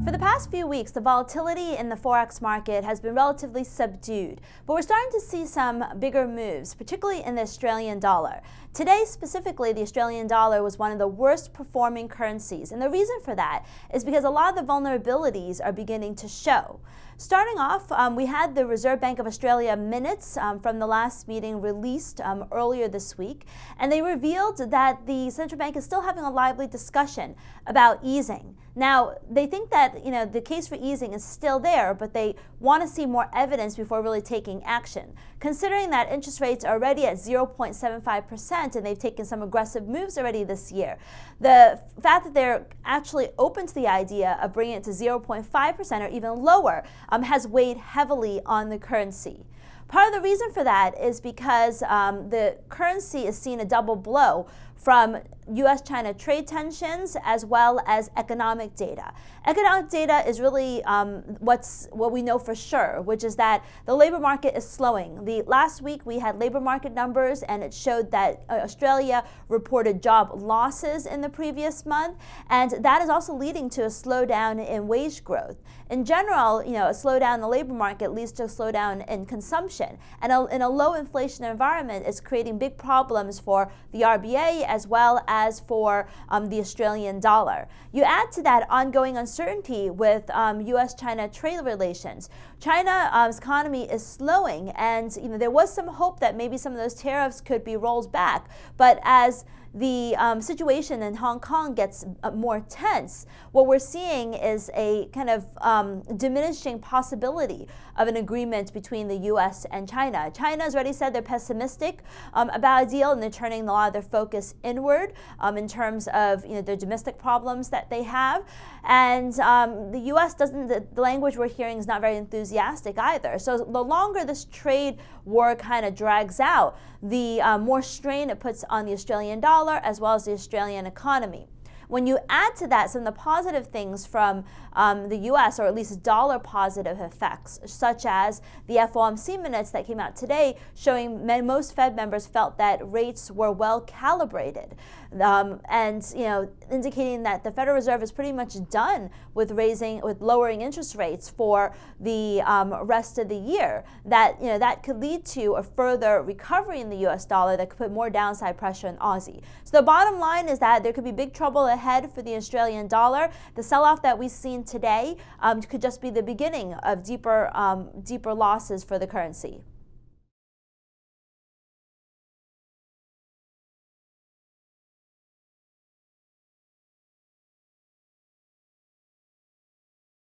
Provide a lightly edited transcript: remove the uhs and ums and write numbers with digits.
For the past few weeks, the volatility in the Forex market has been relatively subdued, but we're starting to see some bigger moves, particularly in the Australian dollar. Today, specifically, the Australian dollar was one of the worst performing currencies, and the reason for that is because a lot of the vulnerabilities are beginning to show. Starting off, we had the Reserve Bank of Australia minutes from the last meeting released earlier this week, and they revealed that the central bank is still having a lively discussion about easing. Now, they think that the case for easing is still there, but they want to see more evidence before really taking action. Considering that interest rates are already at 0.75% and they've taken some aggressive moves already this year, the fact that they're actually open to the idea of bringing it to 0.5% or even lower has weighed heavily on the currency. Part of the reason for that is because the currency is seeing a double blow from U.S.-China trade tensions as well as economic data. Economic data is really what we know for sure, which is that the labor market is slowing. Last week we had labor market numbers, and it showed that Australia reported job losses in the previous month, and that is also leading to a slowdown in wage growth. In general, a slowdown in the labor market leads to a slowdown in consumption, and in a low inflation environment, it's creating big problems for the RBA as well as for the Australian dollar. You add to that ongoing uncertainty with U.S.-China trade relations. China's economy is slowing, and there was some hope that maybe some of those tariffs could be rolled back, but as the situation in Hong Kong gets more tense, what we're seeing is a kind of diminishing possibility of an agreement between the U.S. and China. China has already said they're pessimistic about a deal, and they're turning a lot of their focus inward in terms of their domestic problems that they have. And the U.S. the language we're hearing is not very enthusiastic either. So the longer this trade war kind of drags out, the more strain it puts on the Australian dollar as well as the Australian economy. When you add to that some of the positive things from the U.S., or at least dollar positive effects, such as the FOMC minutes that came out today showing most Fed members felt that rates were well calibrated, and indicating that the Federal Reserve is pretty much done with lowering interest rates for the rest of the year, that could lead to a further recovery in the U.S. dollar that could put more downside pressure on Aussie. So the bottom line is that there could be big trouble ahead for the Australian dollar. The sell-off that we've seen today could just be the beginning of deeper losses for the currency.